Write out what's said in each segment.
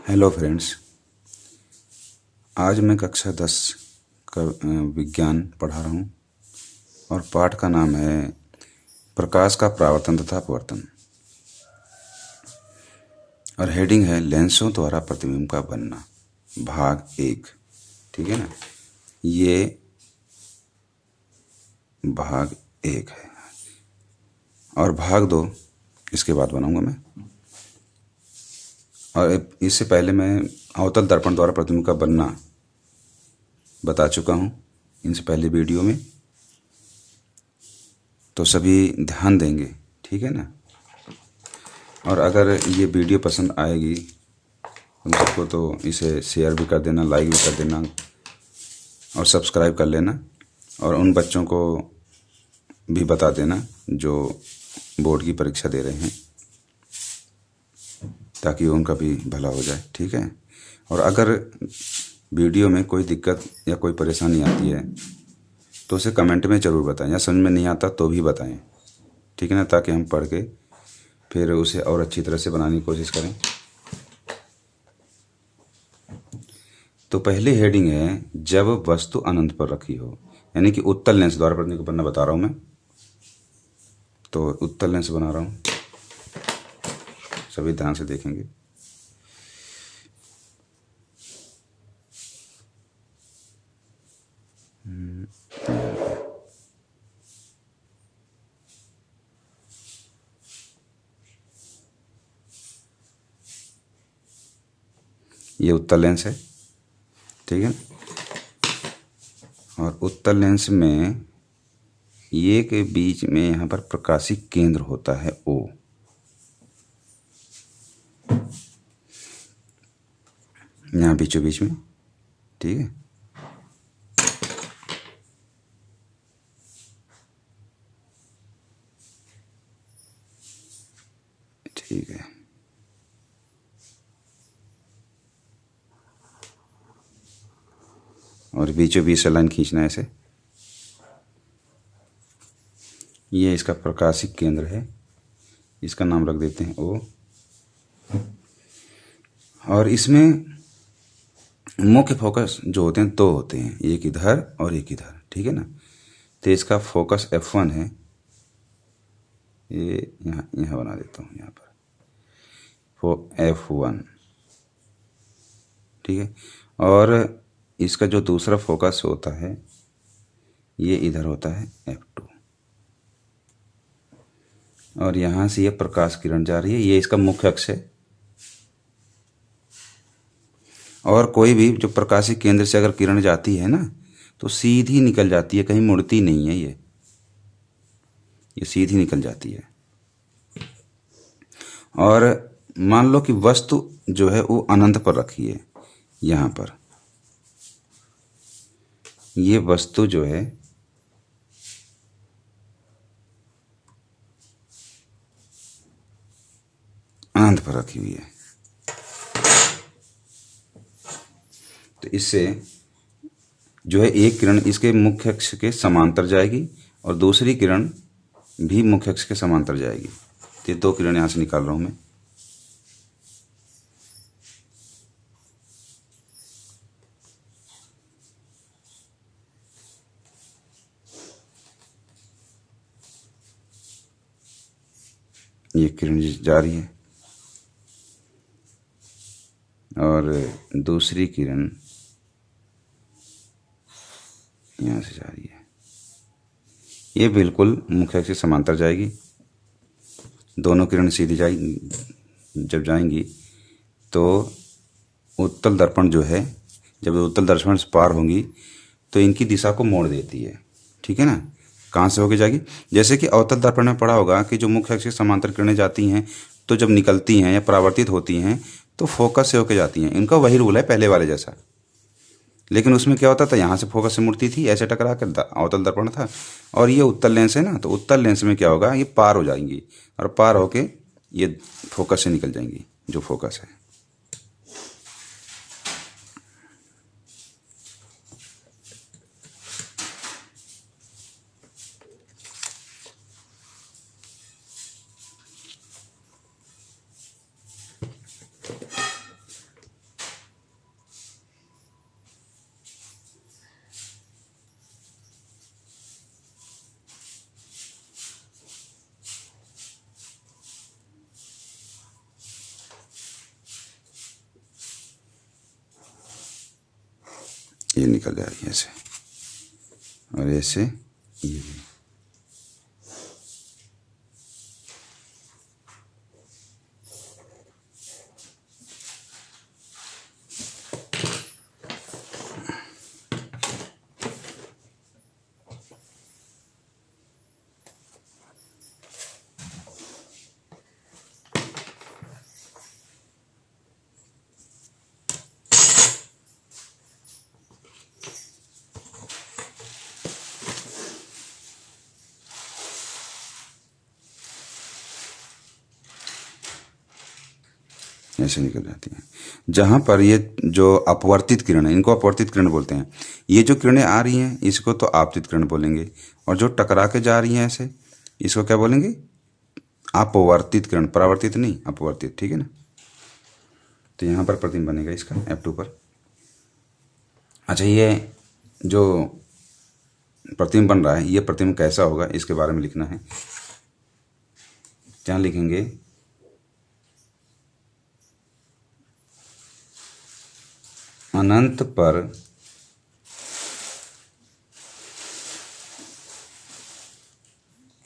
Hello friends. आज मैं कक्षा 10 का विज्ञान पढ़ा रहा हूँ और पाठ का नाम है प्रकाश का परावर्तन तथा अपवर्तन और हेडिंग है लेंसों द्वारा प्रतिबिंब का बनना, भाग 1। ठीक है ना, ये भाग 1 है और भाग 2 इसके बाद बनाऊंगा मैं। और इससे पहले मैं अवतल दर्पण द्वारा प्रतिबिंब का बनना बता चुका हूँ इनसे पहले वीडियो में, तो सभी ध्यान देंगे। ठीक है ना। और अगर ये वीडियो पसंद आएगी तुम सबको तो इसे शेयर भी कर देना, लाइक भी कर देना और सब्सक्राइब कर लेना। और उन बच्चों को भी बता देना जो बोर्ड की परीक्षा दे रहे हैं, ताकि उनका भी भला हो जाए। ठीक है। और अगर वीडियो में कोई दिक्कत या कोई परेशानी आती है तो उसे कमेंट में ज़रूर बताएं, या समझ में नहीं आता तो भी बताएं। ठीक है ना, ताकि हम पढ़ के फिर उसे और अच्छी तरह से बनाने की कोशिश करें। तो पहली हेडिंग है जब वस्तु अनंत पर रखी हो, यानी कि उत्तल लेंस द्वारा प्रतिबिंब का बनना बता रहा हूं मैं। तो उत्तल लेंस बना रहा हूं, सभी ध्यान से देखेंगे। ये उत्तल लेंस है। ठीक है। और उत्तल लेंस में ये के बीच में यहाँ पर प्रकाशीय केंद्र होता है O। यहाँ बीचों बीच में। ठीक है। ठीक है। और बीचों बीच से लाइन खींचना है ऐसे। ये इसका प्रकाशीय केंद्र है, इसका नाम रख देते हैं O। और इसमें मुख्य फोकस जो होते हैं दो होते हैं, एक इधर और एक इधर। ठीक है ना। तो इसका फोकस F1 है, ये यहाँ यहाँ बना देता हूँ, यहाँ पर F1। ठीक है। और इसका जो दूसरा फोकस होता है ये इधर होता है F2। और यहाँ से ये प्रकाश किरण जा रही है, ये इसका मुख्य अक्ष है। और कोई भी जो प्रकाशीय केंद्र से अगर किरण जाती है ना तो सीधी निकल जाती है, कहीं मुड़ती नहीं है। ये सीधी निकल जाती है। और मान लो कि वस्तु जो है वो अनंत पर रखी है, यहाँ पर ये वस्तु जो है अनंत पर रखी हुई है। तो इससे जो है एक किरण इसके मुख्य अक्ष के समांतर जाएगी और दूसरी किरण भी मुख्य अक्ष के समांतर जाएगी। तो ये दो किरण यहां से निकाल रहा हूं मैं। ये किरण जा रही है और दूसरी किरण यहां से जा रही है। ये बिल्कुल मुख्य अक्ष से समांतर जाएगी। दोनों किरण सीधी जाएगी। जब जाएंगी तो उत्तल दर्पण जो है, जब उत्तल दर्पण से पार होंगी तो इनकी दिशा को मोड़ देती है। ठीक है ना। कहाँ से होके जाएगी, जैसे कि अवतल दर्पण में पढ़ा होगा कि जो मुख्य अक्ष से समांतर किरणें जाती हैं तो जब निकलती हैं या परावर्तित होती हैं तो फोकस से होके जाती हैं। इनका वही रूल है पहले वाले जैसा। लेकिन उसमें क्या होता था, यहाँ से फोकस से मुड़ती थी, ऐसे टकरा कर अवतल दर्पण था। और ये उत्तल लेंस है ना, तो उत्तल लेंस में क्या होगा, ये पार हो जाएंगी और पार होके ये फोकस से निकल जाएंगी, जो फोकस है। ये निकल जाएगी ऐसे, और ऐसे ये भी। ऐसे निकल जाती हैं। जहां पर ये जो अपवर्तित किरण है, इनको अपवर्तित किरण बोलते हैं। ये जो किरणें आ रही हैं इसको तो आपतित किरण बोलेंगे, और जो टकरा के जा रही हैं ऐसे, इसको क्या बोलेंगे? अपवर्तित किरण। परावर्तित नहीं, अपवर्तित। ठीक है ना। तो यहां पर प्रतिबिंब बनेगा इसका F2 पर। अच्छा, ये जो प्रतिबिंब बन रहा है, ये प्रतिबिंब कैसा होगा इसके बारे में लिखना है। क्या लिखेंगे? अनंत पर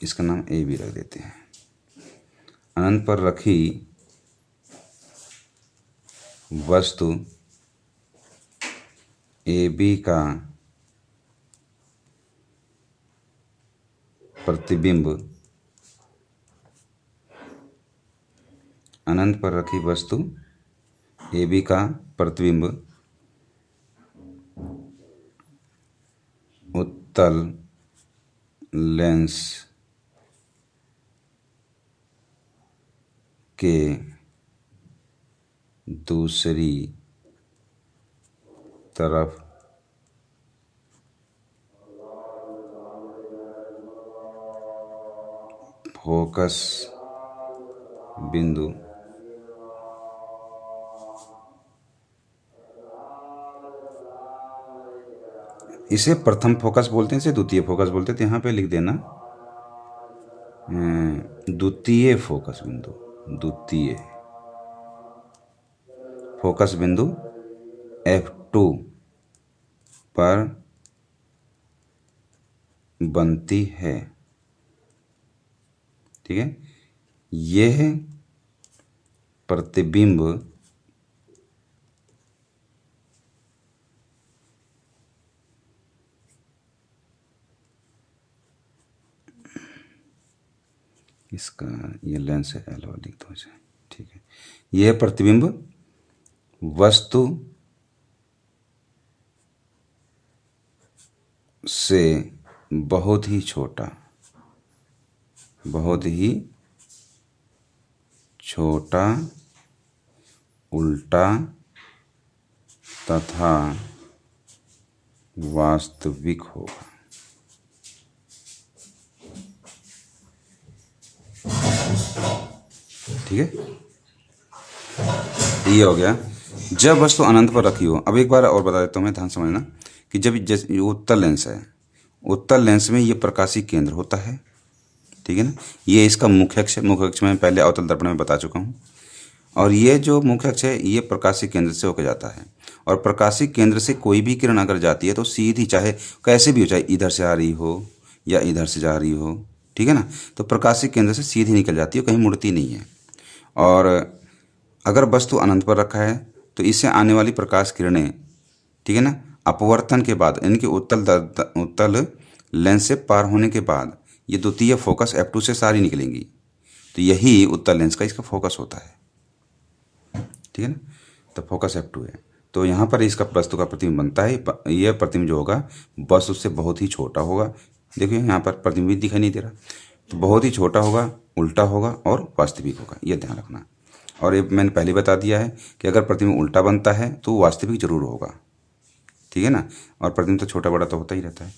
इसका नाम ए भी रख देते हैं। अनंत पर रखी वस्तु ए बी का प्रतिबिंब, अनंत पर रखी वस्तु ए बी का प्रतिबिंब उत्तल लेंस के दूसरी तरफ फोकस बिंदु इसे प्रथम फोकस बोलते हैं, इसे द्वितीय फोकस बोलते हैं। तो यहाँ पे लिख देना द्वितीय फोकस बिंदु। द्वितीय फोकस बिंदु F2 पर बनती है। ठीक है। यह प्रतिबिंब इसका ये लेंस है, L लिख दो इसे। ठीक है। यह प्रतिबिंब वस्तु से बहुत ही छोटा, बहुत ही छोटा, उल्टा तथा वास्तविक होगा। ठीक है। ये हो गया जब वस्तु अनंत पर रखी हो। अब एक बार और बता देता हूँ मैं, ध्यान समझना कि जब जैसे उत्तल लेंस है, उत्तल लेंस में ये प्रकाशीय केंद्र होता है। ठीक है ना। ये इसका मुख्य अक्ष है। मुख्य अक्ष में पहले अवतल दर्पण में बता चुका हूँ। और ये जो मुख्य अक्ष है ये प्रकाशीय केंद्र से होकर जाता है। और प्रकाशीय केंद्र से कोई भी किरण अगर जाती है तो सीधी, चाहे कैसे भी हो, चाहे इधर से आ रही हो या इधर से जा रही हो, ठीक है ना, तो प्रकाशीय केंद्र से सीधी निकल जाती है, कहीं मुड़ती नहीं है। और अगर वस्तु अनंत पर रखा है तो इससे आने वाली प्रकाश किरणें, ठीक है ना, अपवर्तन के बाद, इनके उत्तल लेंस से पार होने के बाद ये द्वितीय फोकस F2 से सारी निकलेंगी। तो यही उत्तल लेंस का इसका फोकस होता है। ठीक है ना। तो फोकस F2 है। तो यहाँ पर इसका वस्तु का प्रतिबिंब बनता है। यह प्रतिबिंब जो होगा वस्तु से बहुत ही छोटा होगा। देखिए यहाँ पर प्रतिबिंब दिखाई नहीं दे रहा, तो बहुत ही छोटा होगा, उल्टा होगा और वास्तविक होगा। यह ध्यान रखना। और ये मैंने पहले बता दिया है कि अगर प्रतिबिंब उल्टा बनता है तो वास्तविक जरूर होगा। ठीक है ना। और प्रतिबिंब तो छोटा बड़ा तो होता ही रहता है।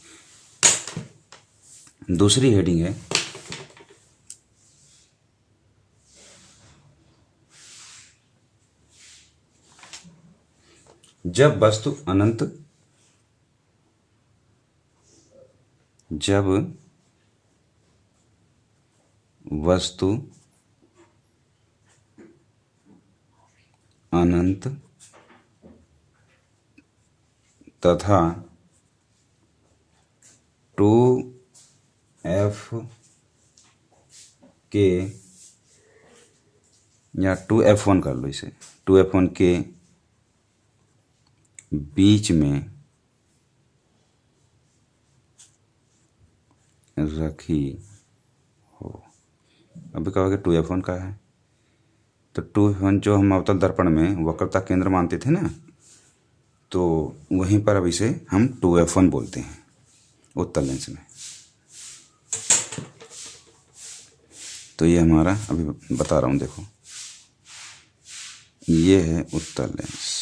दूसरी हेडिंग है जब वस्तु अनंत, जब वस्तु अनंत तथा 2f के या 2f1 कर लो इसे, 2f1 के बीच में रखी हो। अभी कहोगे 2f1 का है, तो 2f1 जो हम अवतल दर्पण में वक्रता केंद्र मानते थे ना, तो वहीं पर अब इसे हम 2f1 बोलते हैं उत्तल लेंस में। तो ये हमारा अभी बता रहा हूँ, देखो ये है उत्तल लेंस।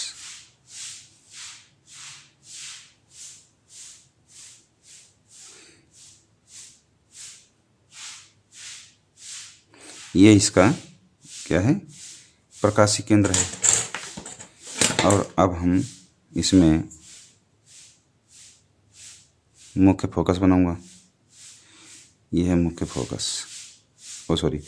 ये इसका क्या है, प्रकाशीय केंद्र है। और अब हम इसमें मुख्य फोकस बनाऊंगा। ये है मुख्य फोकस, ओ सॉरी,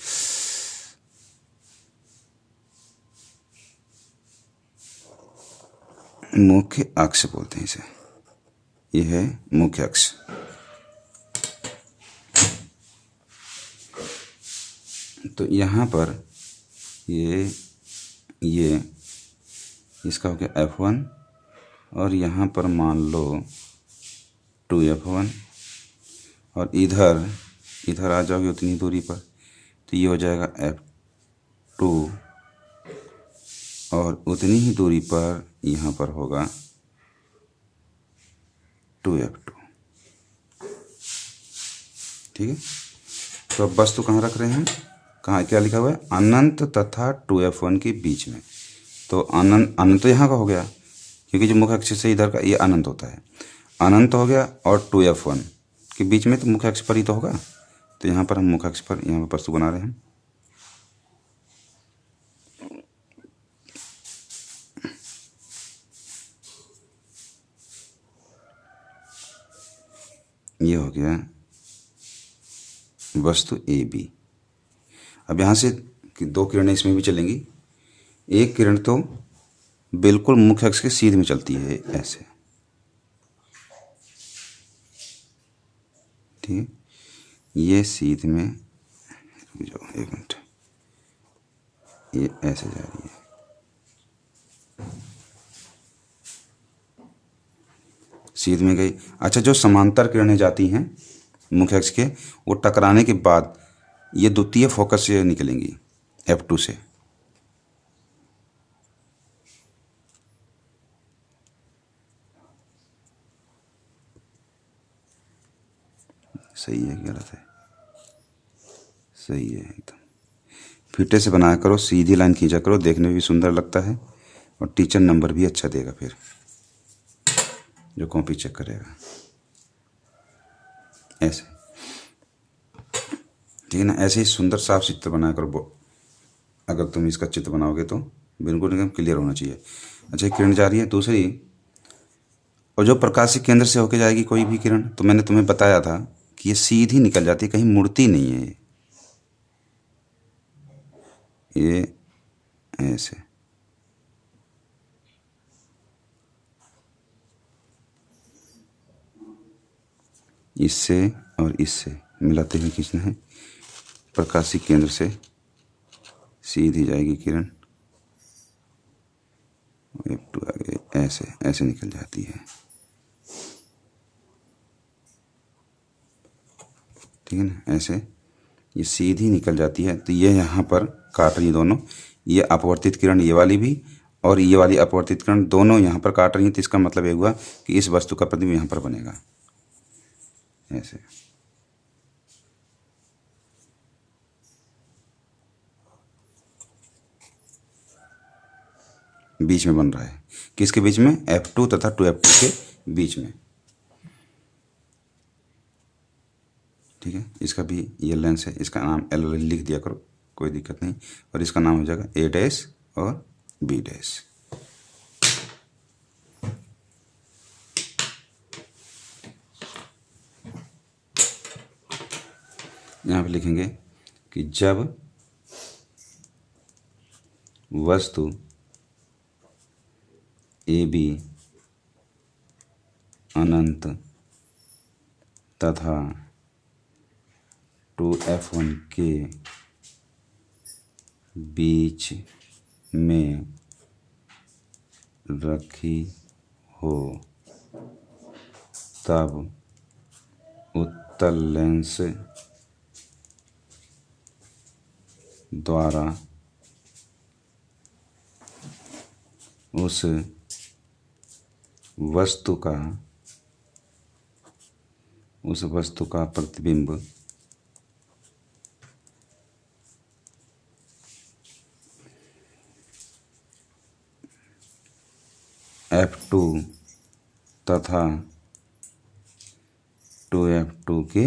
मुख्य अक्ष बोलते हैं इसे। ये है मुख्य अक्ष। तो यहाँ पर ये इसका हो गया f1, और यहाँ पर मान लो 2f1, और इधर आ जाओगे उतनी दूरी पर, तो ये हो जाएगा f2, और उतनी ही दूरी पर यहाँ पर होगा 2f2। ठीक है। तो अब वस्तु कहाँ रख रहे हैं, कहाँ क्या लिखा हुआ है, अनंत तथा 2f1 के बीच में। तो अनंत यहाँ का हो गया, क्योंकि जो मुख्य अक्ष से इधर का ये अनंत होता है, अनंत हो गया, और 2f1 के बीच में तो मुख्य अक्ष पर ही तो होगा। तो यहाँ पर हम मुख्य अक्ष पर यहाँ पर वस्तु बना रहे हैं। ये हो गया वस्तु ए बी। अब यहाँ से दो किरणें इसमें भी चलेंगी। एक किरण तो बिल्कुल मुख्य अक्ष के सीध में चलती है, ऐसे, ठीक है। ये सीध में, रुक जाओ एक मिनट, ये ऐसे जा रही है, सीध में गई। अच्छा, जो समांतर किरणें जाती हैं मुख्य अक्ष के, वो टकराने के बाद ये द्वितीय फोकस से निकलेंगी, f2 से। सही है, गलत है? सही है एकदम। फीते से बनाया करो, सीधी लाइन खींचा करो, देखने में भी सुंदर लगता है, और टीचर नंबर भी अच्छा देगा फिर, जो कॉपी चेक करेगा। ऐसे, ठीक है ना? ऐसे ही सुंदर साफ चित्र बनाया करो। अगर तुम इसका चित्र बनाओगे तो बिल्कुल एकदम क्लियर होना चाहिए। अच्छा, किरण जा रही है दूसरी, और जो प्रकाशिक केंद्र से होके जाएगी कोई भी किरण, तो मैंने तुम्हें बताया था कि ये सीधी निकल जाती है, कहीं मुड़ती नहीं है। ये ऐसे, इससे और इससे मिलाते हुए खींचना है। प्रकाशिक केंद्र से सीधी जाएगी किरण, f2 आगे ऐसे ऐसे निकल जाती है, ठीक है ना? ऐसे ये सीधी निकल जाती है। तो ये यहाँ पर काट रही है दोनों, ये अपवर्तित किरण ये वाली भी, और ये वाली अपवर्तित किरण, दोनों यहाँ पर काट रही हैं। तो इसका मतलब ये हुआ कि इस वस्तु का प्रतिबिंब यहाँ पर बनेगा, ऐसे। बीच में बन रहा है, किसके बीच में, f2 तथा 2f2 के बीच में, ठीक है। इसका भी ये लेंस है, इसका नाम L लिख दिया करो, कोई दिक्कत नहीं। और इसका नाम हो जाएगा A' और B'। यहाँ पे लिखेंगे कि जब वस्तु AB अनंत तथा 2F1 के बीच में रखी हो तब उत्तल लेंस द्वारा उस वस्तु का प्रतिबिंब F2 तथा 2F2 के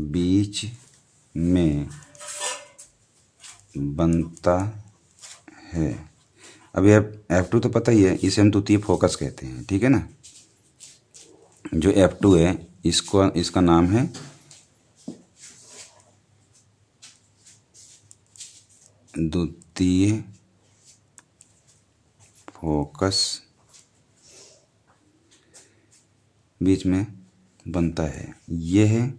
बीच में बनता है। अब F2 तो पता ही है, इसे हम द्वितीय फोकस कहते हैं, ठीक है ना। जो F2 है इसका नाम है द्वितीय फोकस, बीच में बनता है। यह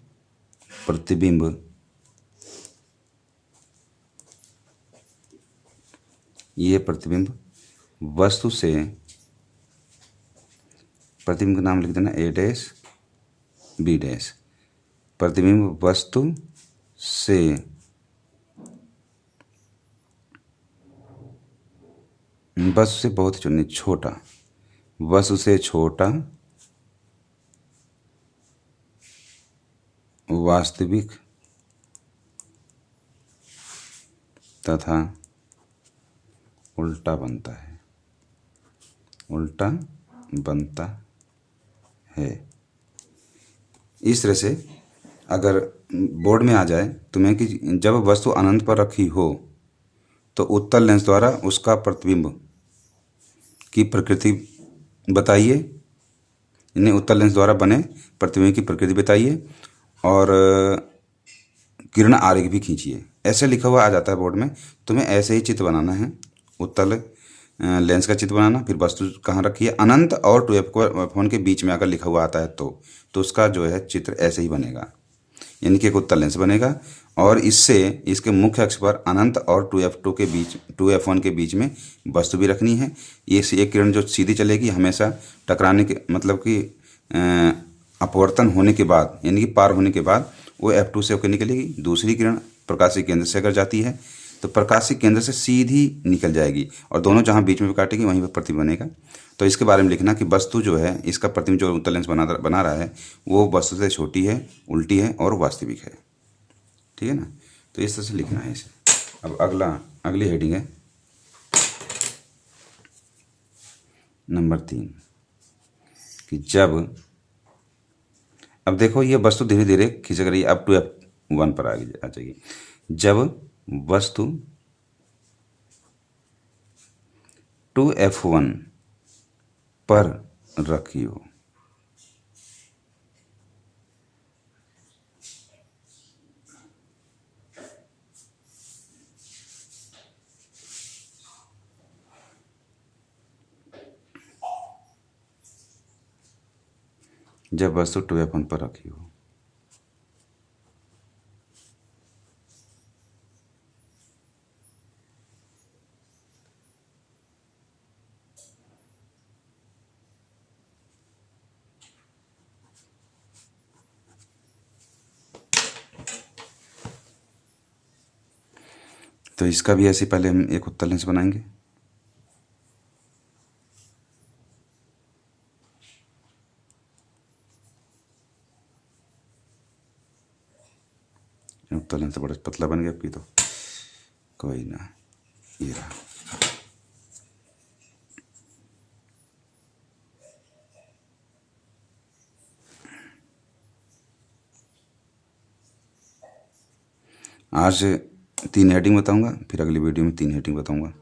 प्रतिबिंब वस्तु से, प्रतिबिंब का नाम लिख देना A डैश B डैश। प्रतिबिंब वस्तु से बहुत छोटा, वस्तु से छोटा वास्तविक तथा उल्टा बनता है। इस तरह से अगर बोर्ड में आ जाए तुम्हें कि जब वस्तु अनंत पर रखी हो तो उत्तल लेंस द्वारा उसका प्रतिबिंब की प्रकृति बताइए, इन्हें उत्तल लेंस द्वारा बने प्रतिबिंब की प्रकृति बताइए और किरण आरेख भी खींचिए। ऐसे लिखा हुआ आ जाता है बोर्ड में। तुम्हें ऐसे ही चित्र बनाना है, उत्तल लेंस का चित्र बनाना, फिर वस्तु कहाँ रखी है, अनंत और 2F1 के बीच में अगर लिखा हुआ आता है तो उसका जो है चित्र ऐसे ही बनेगा, यानी कि एक उत्तल लेंस बनेगा और इसके मुख्य अक्ष पर अनंत और 2F1 के बीच में वस्तु भी रखनी है। ये एक किरण जो सीधी चलेगी हमेशा टकराने के मतलब कि अपवर्तन होने के बाद, यानी कि पार होने के बाद वो F2 से होकर निकलेगी। दूसरी किरण प्रकाशीय केंद्र से अगर जाती है तो प्रकाशीय केंद्र से सीधी निकल जाएगी और दोनों जहाँ बीच में काटेगी वहीं पर प्रतिबिंब बनेगा। तो इसके बारे में लिखना कि वस्तु जो है, इसका प्रतिबिंब जो उत्तल लेंस बना रहा है वो वस्तु से छोटी है, उल्टी है और वास्तविक है, ठीक है ना। तो इस तरह से लिखना है इसे। अब अगली हेडिंग है नंबर 3 कि जब, अब देखो ये वस्तु धीरे धीरे खींच रही है, अब 2F1 पर आ जाएगी। जब वस्तु 2F1 पर रखी हो जब वस्तु 2F1 पर रखी हो तो इसका भी ऐसे पहले हम एक उत्तल लेंस बनाएंगे। उत्तल लेंस बड़ा पतला बन गया, अभी तो कोई ना, ये रहा। आज 3 हेडिंग बताऊंगा, फिर अगली वीडियो में 3 हेडिंग बताऊंगा,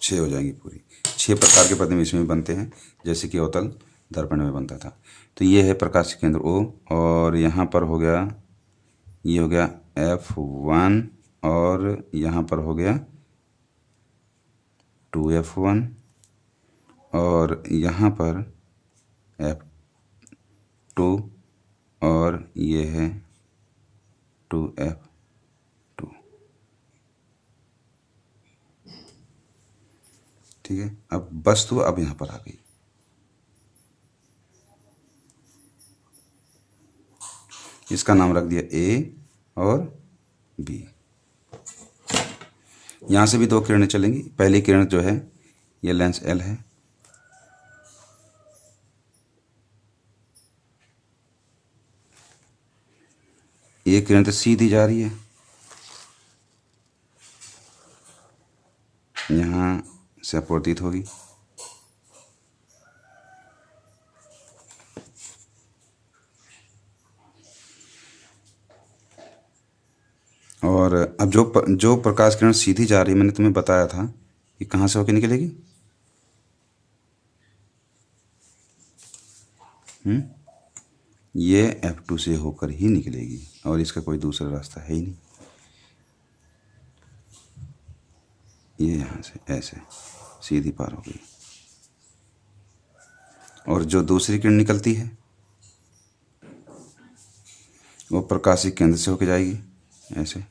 6 हो जाएंगी पूरी। 6 प्रकार के प्रतिबिंब इसमें बनते हैं, जैसे कि अवतल दर्पण में बनता था। तो ये है प्रकाश केंद्र O और यहाँ पर हो गया, ये हो गया F1 और यहाँ पर हो गया 2F1 और यहाँ पर F2 और ये है 2F2। ठीक है, अब वस्तु अब यहाँ पर आ गई। इसका नाम रख दिया A और B। यहाँ से भी दो किरणें चलेंगी। पहली किरण जो है ये लेंस L है, ये किरण तो सीधी जा रही है, यहाँ से अपवर्तित होगी और अब जो प्रकाश किरण सीधी जा रही है, मैंने तुम्हें बताया था कि कहाँ से होकर निकलेगी। ये F2 से होकर ही निकलेगी और इसका कोई दूसरा रास्ता है ही नहीं। ये यहाँ से ऐसे सीधी पार हो गई और जो दूसरी किरण निकलती है वो प्रकाशिक केंद्र से होकर जाएगी ऐसे।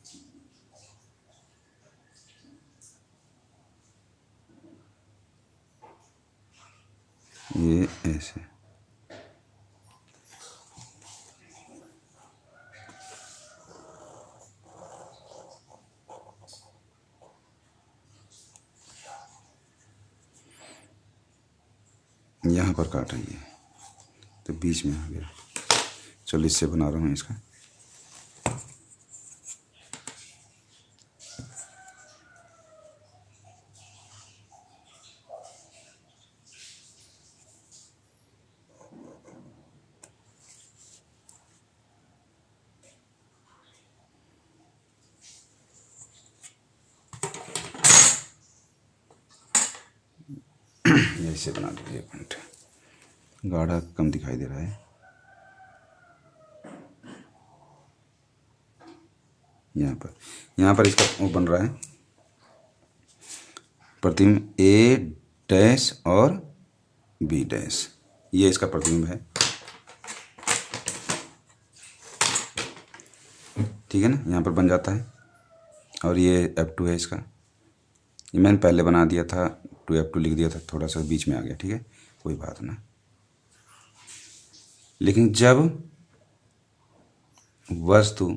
ये ऐसे यहाँ पर काट रही है तो बीच में आ गया। चलो इससे बना रहा हूँ इसका। ऐसे बना दीजिए। 1 मिनट, गाढ़ा कम दिखाई दे रहा है। यहाँ पर इसका वो बन रहा है प्रतिबिंब A' और B'। ये इसका प्रतिबिंब है, ठीक है ना। यहाँ पर बन जाता है और ये F2 है इसका। ये मैंने पहले बना दिया था, 2F2 लिख दिया था, थोड़ा सा बीच में आ गया, ठीक है, कोई बात ना। लेकिन जब वस्तु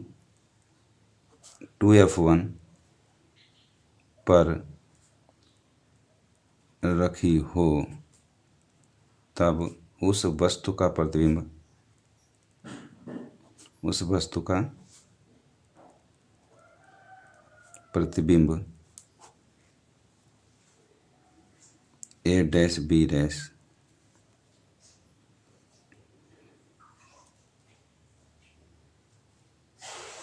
2F1 पर रखी हो तब उस वस्तु का प्रतिबिंब A' B'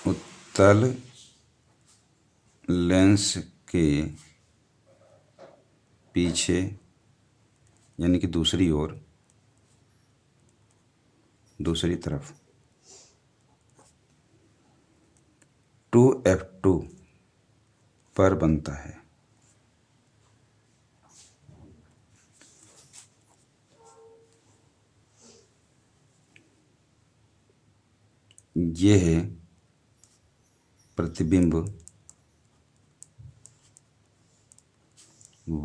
उत्तल लेंस के पीछे यानी कि दूसरी ओर, दूसरी तरफ 2F2 पर बनता है। यह है प्रतिबिंब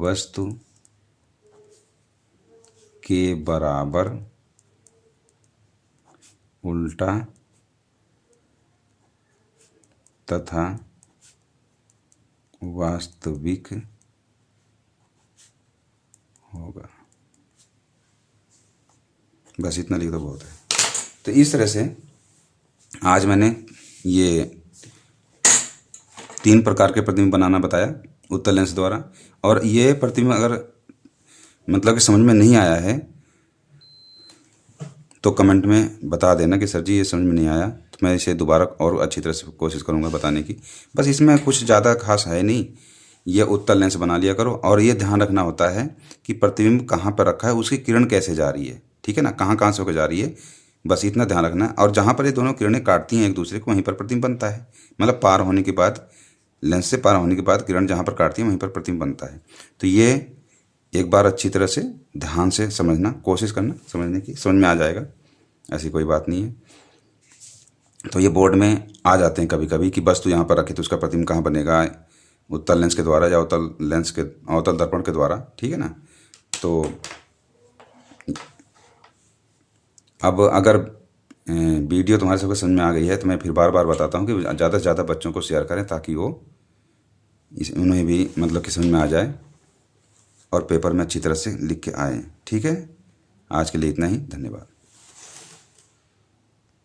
वस्तु के बराबर उल्टा तथा वास्तविक होगा। बस इतना लिख दो, बहुत है। तो इस तरह से आज मैंने ये 3 प्रकार के प्रतिबिंब बनाना बताया उत्तल लेंस द्वारा। और ये प्रतिबिंब अगर मतलब कि समझ में नहीं आया है तो कमेंट में बता देना कि सर जी ये समझ में नहीं आया, तो मैं इसे दोबारा और अच्छी तरह से कोशिश करूँगा बताने की। बस इसमें कुछ ज़्यादा खास है नहीं, ये उत्तल लेंस बना लिया करो। और ये ध्यान रखना होता है कि प्रतिबिंब कहाँ पर रखा है, उसकी किरण कैसे जा रही है, ठीक है ना, कहाँ कहाँ से होकर जा रही है, बस इतना ध्यान रखना है। और जहाँ पर ये दोनों किरणें काटती हैं एक दूसरे को, वहीं पर प्रतिबिंब बनता है। मतलब पार होने के बाद, लेंस से पार होने के बाद किरण जहाँ पर काटती है वहीं पर प्रतिबिंब बनता है। तो ये एक बार अच्छी तरह से ध्यान से समझना, कोशिश करना समझने की, समझ में आ जाएगा, ऐसी कोई बात नहीं है। तो ये बोर्ड में आ जाते हैं कभी कभी कि वस्तु यहाँ पर रखी तो उसका प्रतिबिंब कहाँ बनेगा, उत्तल लेंस के द्वारा या अवतल दर्पण के द्वारा, ठीक है ना। तो अब अगर वीडियो तुम्हारे सबको समझ में आ गई है तो मैं फिर बार बार बताता हूँ कि ज़्यादा से ज़्यादा बच्चों को शेयर करें ताकि वो उन्हें भी मतलब कि समझ में आ जाए और पेपर में अच्छी तरह से लिख के आए। ठीक है, आज के लिए इतना ही, धन्यवाद।